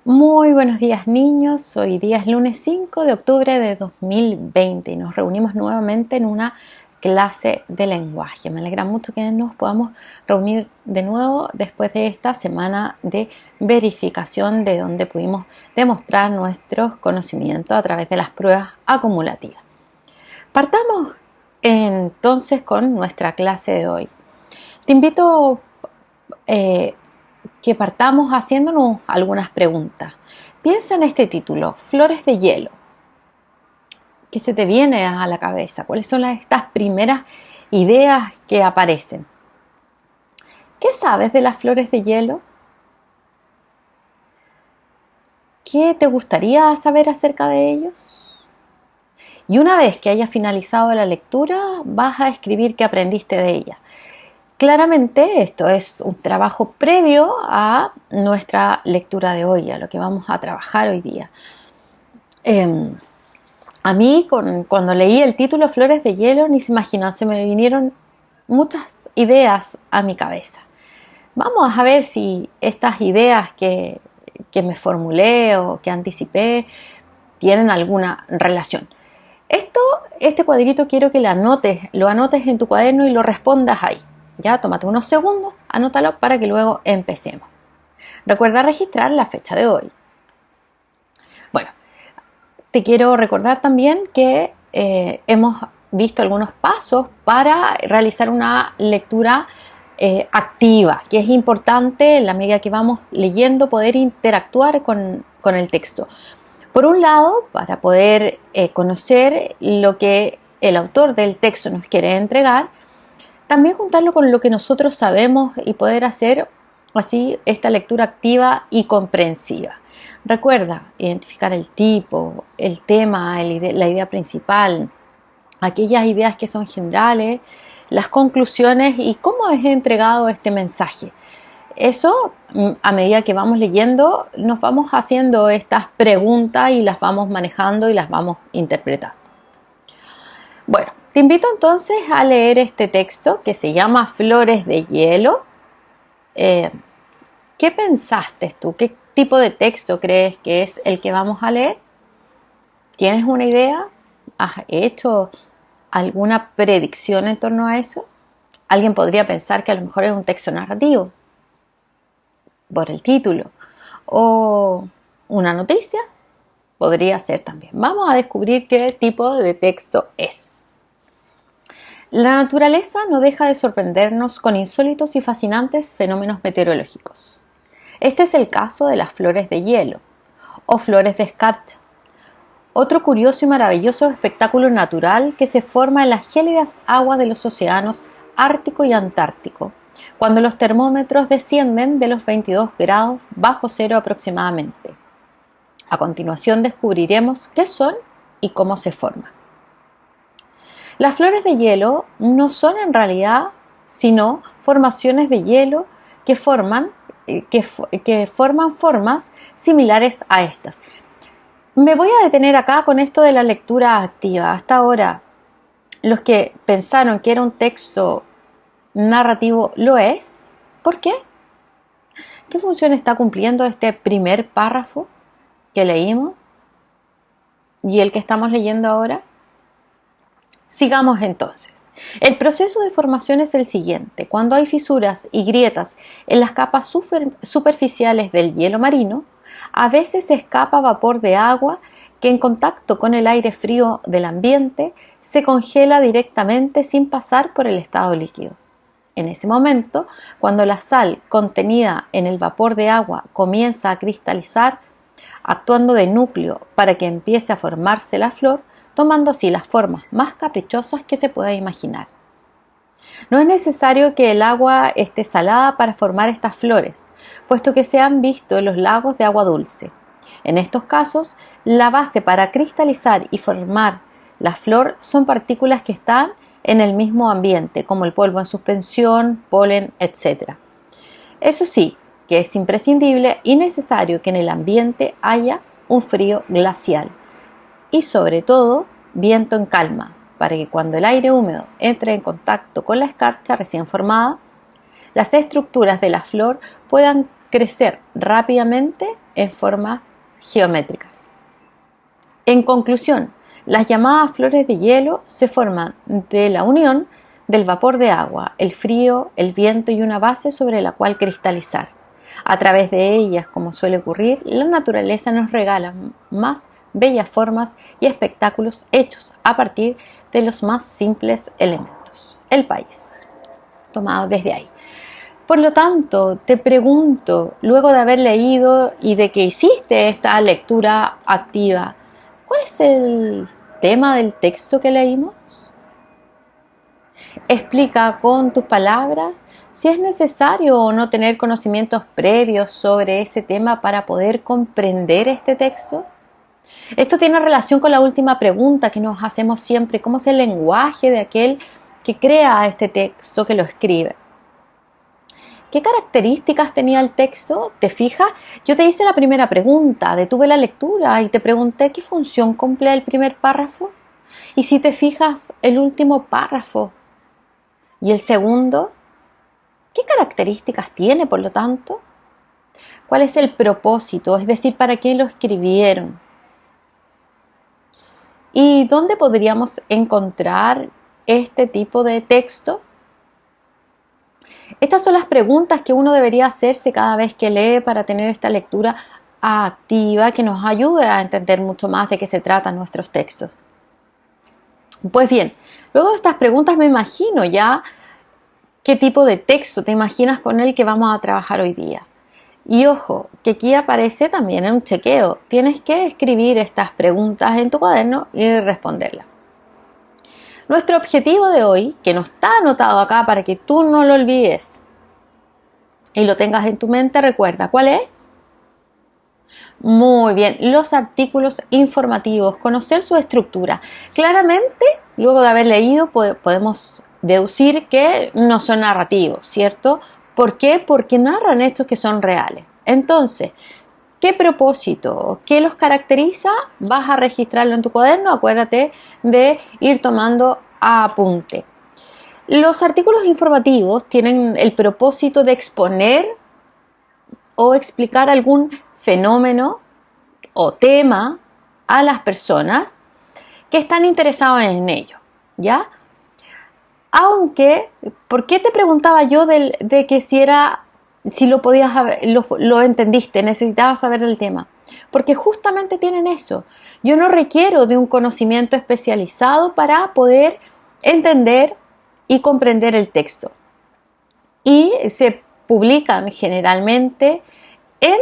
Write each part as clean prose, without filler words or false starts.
Muy buenos días niños, hoy día es lunes 5 de octubre de 2020 y nos reunimos nuevamente en una clase de lenguaje. Me alegra mucho que nos podamos reunir de nuevo después de esta semana de verificación de donde pudimos demostrar nuestros conocimientos a través de las pruebas acumulativas. Partamos entonces con nuestra clase de hoy. Te invito que partamos haciéndonos algunas preguntas. Piensa en este título, Flores de hielo. ¿Qué se te viene a la cabeza? ¿Cuáles son estas primeras ideas que aparecen? ¿Qué sabes de las flores de hielo? ¿Qué te gustaría saber acerca de ellos? Y una vez que hayas finalizado la lectura, vas a escribir qué aprendiste de ella. Claramente esto es un trabajo previo a nuestra lectura de hoy, a lo que vamos a trabajar hoy día. A mí, cuando leí el título Flores de hielo, ni se imaginan, se me vinieron muchas ideas a mi cabeza. Vamos a ver si estas ideas que me formulé o que anticipé tienen alguna relación. Este cuadrito quiero que lo anotes en tu cuaderno y lo respondas ahí. Ya, tómate unos segundos, anótalo para que luego empecemos. Recuerda registrar la fecha de hoy. Bueno, te quiero recordar también que hemos visto algunos pasos para realizar una lectura activa, que es importante en la medida que vamos leyendo poder interactuar con el texto. Por un lado, para poder conocer lo que el autor del texto nos quiere entregar, también juntarlo con lo que nosotros sabemos y poder hacer así esta lectura activa y comprensiva. Recuerda identificar el tipo, el tema, la idea principal, aquellas ideas que son generales, las conclusiones y cómo es entregado este mensaje. Eso, a medida que vamos leyendo, nos vamos haciendo estas preguntas y las vamos manejando y las vamos interpretando. Bueno, te invito entonces a leer este texto que se llama Flores de hielo. ¿Qué pensaste tú? ¿Qué tipo de texto crees que es el que vamos a leer? ¿Tienes una idea? ¿Has hecho alguna predicción en torno a eso? Alguien podría pensar que a lo mejor es un texto narrativo por el título, o una noticia, podría ser también. Vamos a descubrir qué tipo de texto es. La naturaleza no deja de sorprendernos con insólitos y fascinantes fenómenos meteorológicos. Este es el caso de las flores de hielo, o flores de escarcha, otro curioso y maravilloso espectáculo natural que se forma en las gélidas aguas de los océanos Ártico y Antártico, cuando los termómetros descienden de los 22 grados bajo cero aproximadamente. A continuación descubriremos qué son y cómo se forman. Las flores de hielo no son en realidad sino formaciones de hielo que forman formas similares a estas. Me voy a detener acá con esto de la lectura activa. Hasta ahora, los que pensaron que era un texto narrativo lo es. ¿Por qué? ¿Qué función está cumpliendo este primer párrafo que leímos y el que estamos leyendo ahora? Sigamos entonces. El proceso de formación es el siguiente. Cuando hay fisuras y grietas en las capas superficiales del hielo marino, a veces se escapa vapor de agua que en contacto con el aire frío del ambiente se congela directamente sin pasar por el estado líquido. En ese momento, cuando la sal contenida en el vapor de agua comienza a cristalizar, actuando de núcleo para que empiece a formarse la flor, tomando así las formas más caprichosas que se pueda imaginar. No es necesario que el agua esté salada para formar estas flores, puesto que se han visto en los lagos de agua dulce. En estos casos, la base para cristalizar y formar la flor son partículas que están en el mismo ambiente, como el polvo en suspensión, polen, etc. Eso sí, que es imprescindible y necesario que en el ambiente haya un frío glacial y sobre todo viento en calma, para que cuando el aire húmedo entre en contacto con la escarcha recién formada, las estructuras de la flor puedan crecer rápidamente en formas geométricas. En conclusión, las llamadas flores de hielo se forman de la unión del vapor de agua, el frío, el viento y una base sobre la cual cristalizar. A través de ellas, como suele ocurrir, la naturaleza nos regala más bellas formas y espectáculos hechos a partir de los más simples elementos. El país, tomado desde ahí. Por lo tanto, te pregunto, luego de haber leído y de que hiciste esta lectura activa, ¿cuál es el tema del texto que leímos? Explica con tus palabras si es necesario o no tener conocimientos previos sobre ese tema para poder comprender este texto. Esto tiene relación con la última pregunta que nos hacemos siempre: ¿cómo es el lenguaje de aquel que crea este texto, que lo escribe? ¿Qué características tenía el texto? ¿Te fijas? Yo te hice la primera pregunta, detuve la lectura y te pregunté qué función cumple el primer párrafo. Y si te fijas, el último párrafo y el segundo, ¿qué características tiene, por lo tanto? ¿Cuál es el propósito? Es decir, ¿para qué lo escribieron? ¿Y dónde podríamos encontrar este tipo de texto? Estas son las preguntas que uno debería hacerse cada vez que lee para tener esta lectura activa que nos ayude a entender mucho más de qué se tratan nuestros textos. Pues bien, luego de estas preguntas me imagino ya qué tipo de texto te imaginas con el que vamos a trabajar hoy día. Y ojo, que aquí aparece también un chequeo. Tienes que escribir estas preguntas en tu cuaderno y responderlas. Nuestro objetivo de hoy, que no está anotado acá para que tú no lo olvides y lo tengas en tu mente, recuerda, ¿cuál es? Muy bien, los artículos informativos, conocer su estructura. Claramente, luego de haber leído, podemos deducir que no son narrativos, ¿cierto? ¿Por qué? Porque narran hechos que son reales. Entonces, ¿qué propósito? ¿Qué los caracteriza? Vas a registrarlo en tu cuaderno. Acuérdate de ir tomando apunte. Los artículos informativos tienen el propósito de exponer o explicar algún fenómeno o tema a las personas que están interesadas en ello, ¿ya? Aunque, ¿por qué te preguntaba yo de que si lo podías lo entendiste, necesitabas saber del tema? Porque justamente tienen eso. Yo no requiero de un conocimiento especializado para poder entender y comprender el texto. Y se publican generalmente en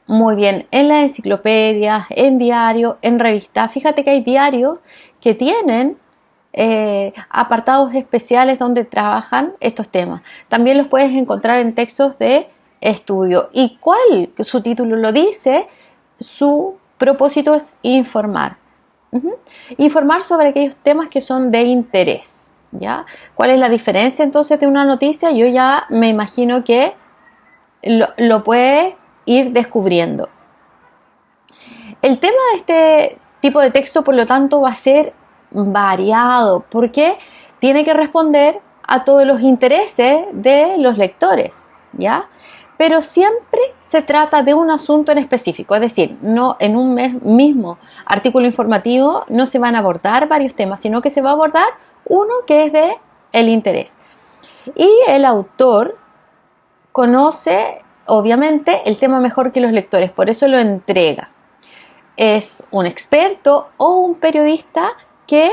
las enciclopedias, en diarios, en revistas. Fíjate que hay diarios que tienen apartados especiales donde trabajan estos temas. También los puedes encontrar en textos de estudio. ¿Y cuál? Su título lo dice, su propósito es informar. Informar sobre aquellos temas que son de interés, ¿ya? ¿Cuál es la diferencia entonces de una noticia? Yo ya me imagino que lo puedes ir descubriendo. El tema de este tipo de texto, por lo tanto, va a ser variado porque tiene que responder a todos los intereses de los lectores, ¿ya? Pero siempre se trata de un asunto en específico, es decir, no en un mismo artículo informativo no se van a abordar varios temas, sino que se va a abordar uno que es de el interés. Y el autor conoce, obviamente, el tema mejor que los lectores, por eso lo entrega. Es un experto o un periodista que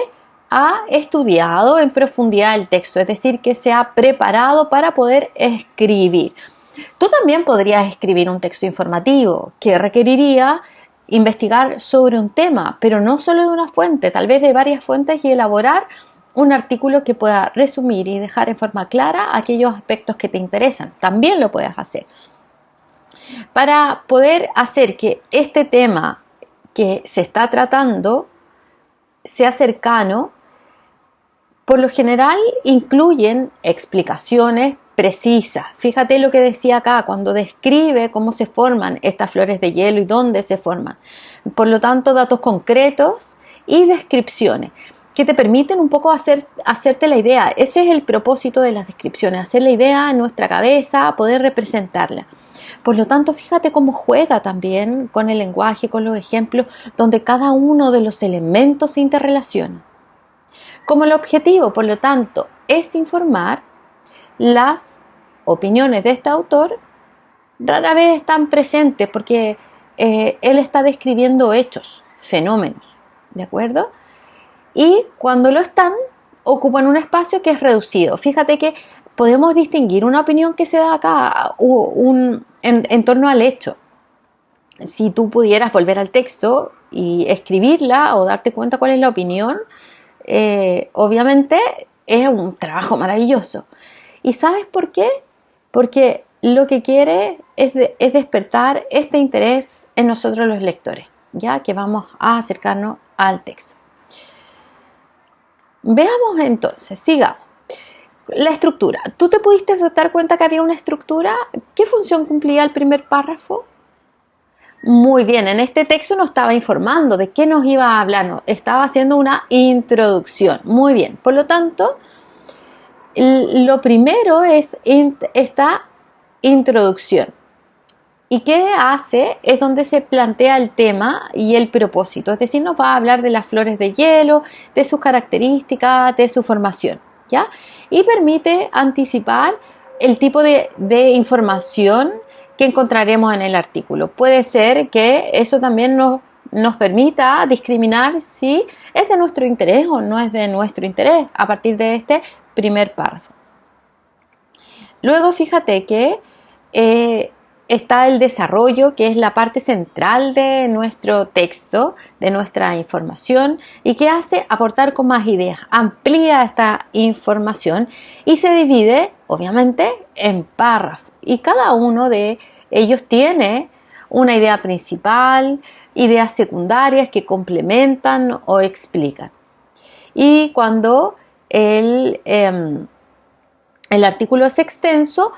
ha estudiado en profundidad el texto, es decir, que se ha preparado para poder escribir. Tú también podrías escribir un texto informativo que requeriría investigar sobre un tema, pero no solo de una fuente, tal vez de varias fuentes, y elaborar un artículo que pueda resumir y dejar en forma clara aquellos aspectos que te interesan. También lo puedes hacer. Para poder hacer que este tema que se está tratando sea cercano, por lo general incluyen explicaciones precisas. Fíjate lo que decía acá, cuando describe cómo se forman estas flores de hielo y dónde se forman. Por lo tanto, datos concretos y descripciones. que te permiten un poco hacerte la idea. Ese es el propósito de las descripciones, hacer la idea en nuestra cabeza, poder representarla. Por lo tanto, fíjate cómo juega también con el lenguaje, con los ejemplos, donde cada uno de los elementos se interrelaciona. Como el objetivo, por lo tanto, es informar, las opiniones de este autor rara vez están presentes porque él está describiendo hechos, fenómenos, ¿de acuerdo? Y cuando lo están, ocupan un espacio que es reducido. Fíjate que podemos distinguir una opinión que se da acá en torno al hecho. Si tú pudieras volver al texto y escribirla o darte cuenta cuál es la opinión, obviamente es un trabajo maravilloso. ¿Y sabes por qué? Porque lo que quiere es despertar este interés en nosotros los lectores, ya que vamos a acercarnos al texto. Veamos entonces, sigamos. La estructura. ¿Tú te pudiste dar cuenta que había una estructura? ¿Qué función cumplía el primer párrafo? Muy bien, en este texto nos estaba informando de qué nos iba a hablar, nos estaba haciendo una introducción. Muy bien, por lo tanto, lo primero es esta introducción. ¿Y qué hace? Es donde se plantea el tema y el propósito. Es decir, nos va a hablar de las flores de hielo, de sus características, de su formación, ¿ya? Y permite anticipar el tipo de información que encontraremos en el artículo. Puede ser que eso también nos permita discriminar si es de nuestro interés o no es de nuestro interés a partir de este primer párrafo. Luego fíjate que está el desarrollo, que es la parte central de nuestro texto, de nuestra información, y que hace aportar con más ideas, amplía esta información y se divide, obviamente, en párrafos. Y cada uno de ellos tiene una idea principal, ideas secundarias que complementan o explican. Y cuando el artículo es extenso,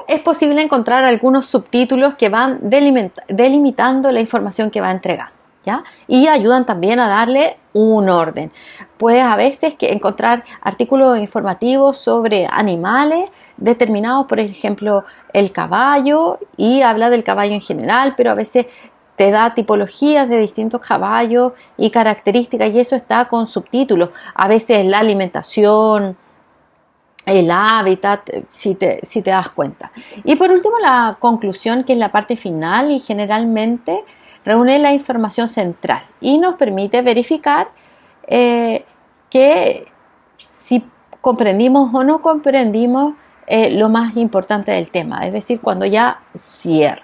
es posible encontrar algunos subtítulos que van delimitando la información que va entregando, ¿ya? Y ayudan también a darle un orden. Puedes a veces encontrar artículos informativos sobre animales determinados, por ejemplo, el caballo, y habla del caballo en general, pero a veces te da tipologías de distintos caballos y características, y eso está con subtítulos. A veces la alimentación, el hábitat, si te das cuenta. Y por último, la conclusión, que es la parte final y generalmente reúne la información central y nos permite verificar que si comprendimos o no comprendimos lo más importante del tema, es decir, cuando ya cierra.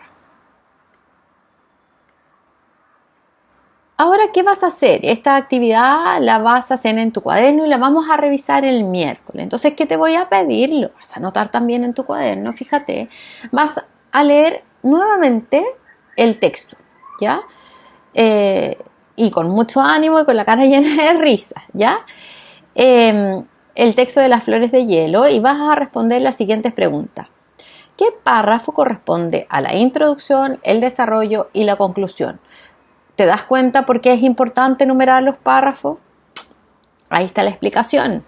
Ahora, ¿qué vas a hacer? Esta actividad la vas a hacer en tu cuaderno y la vamos a revisar el miércoles. Entonces, ¿qué te voy a pedir? Lo vas a anotar también en tu cuaderno, fíjate. Vas a leer nuevamente el texto, ¿ya? Y con mucho ánimo y con la cara llena de risa, ¿ya? El texto de las flores de hielo, y vas a responder las siguientes preguntas. ¿Qué párrafo corresponde a la introducción, el desarrollo y la conclusión? ¿Te das cuenta por qué es importante enumerar los párrafos? Ahí está la explicación.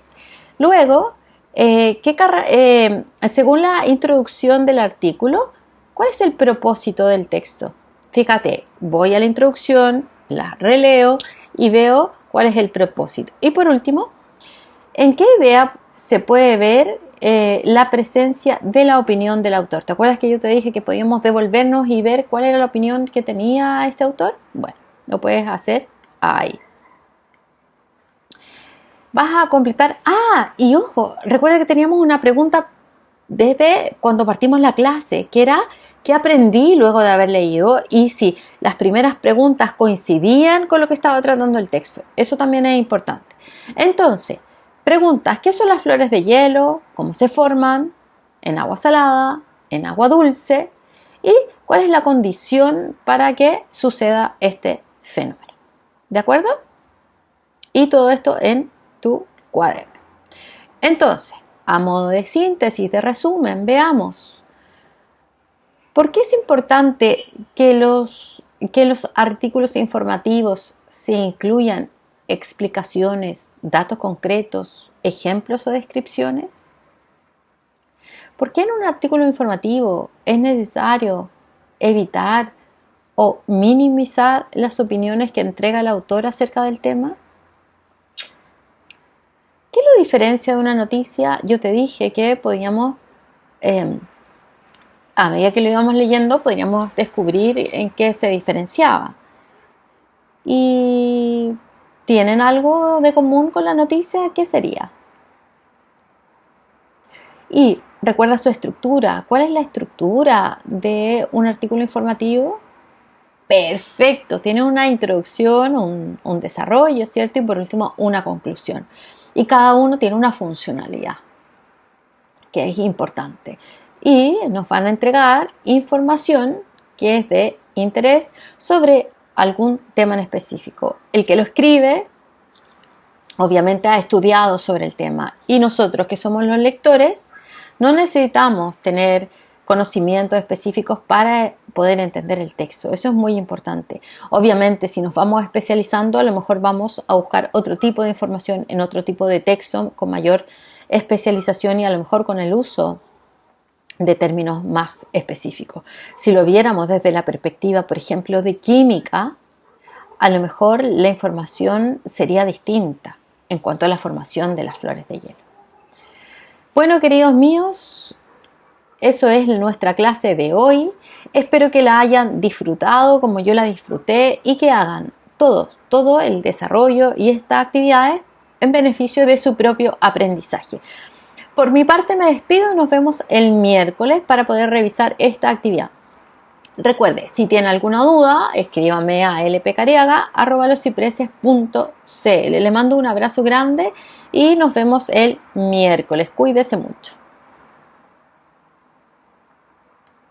Luego, según la introducción del artículo, ¿cuál es el propósito del texto? Fíjate, voy a la introducción, la releo y veo cuál es el propósito. Y por último, ¿en qué idea se puede ver la presencia de la opinión del autor? ¿Te acuerdas que yo te dije que podíamos devolvernos y ver cuál era la opinión que tenía este autor? Bueno, lo puedes hacer ahí. Vas a completar. Y ojo, recuerda que teníamos una pregunta desde cuando partimos la clase, que era ¿qué aprendí luego de haber leído? Y si las primeras preguntas coincidían con lo que estaba tratando el texto. Eso también es importante. Entonces, preguntas: ¿qué son las flores de hielo? ¿Cómo se forman? ¿En agua salada? ¿En agua dulce? ¿Y cuál es la condición para que suceda este fenómeno? ¿De acuerdo? Y todo esto en tu cuaderno. Entonces, a modo de síntesis, de resumen, veamos. ¿Por qué es importante que los artículos informativos se incluyan explicaciones, datos concretos, ejemplos o descripciones? ¿Por qué en un artículo informativo es necesario evitar o minimizar las opiniones que entrega el autor acerca del tema? ¿Qué lo diferencia de una noticia? Yo te dije que podíamos, a medida que lo íbamos leyendo, podríamos descubrir en qué se diferenciaba. ¿Y tienen algo de común con la noticia? ¿Qué sería? Y recuerda su estructura. ¿Cuál es la estructura de un artículo informativo? Perfecto, tiene una introducción, un desarrollo, ¿cierto? Y por último, una conclusión. Y cada uno tiene una funcionalidad, que es importante. Y nos van a entregar información que es de interés sobre algún tema en específico. El que lo escribe, obviamente, ha estudiado sobre el tema. Y nosotros, que somos los lectores, no necesitamos tener conocimientos específicos para poder entender el texto. Eso es muy importante. Obviamente, si nos vamos especializando, a lo mejor vamos a buscar otro tipo de información en otro tipo de texto con mayor especialización y a lo mejor con el uso de términos más específicos. Si lo viéramos desde la perspectiva, por ejemplo, de química, a lo mejor la información sería distinta en cuanto a la formación de las flores de hielo. Bueno, queridos míos, eso es nuestra clase de hoy. Espero que la hayan disfrutado como yo la disfruté y que hagan todo el desarrollo y estas actividades en beneficio de su propio aprendizaje. Por mi parte me despido y nos vemos el miércoles para poder revisar esta actividad. Recuerde, si tiene alguna duda, escríbame a lpcariaga@loscipreses.cl. Le mando un abrazo grande y nos vemos el miércoles. Cuídese mucho.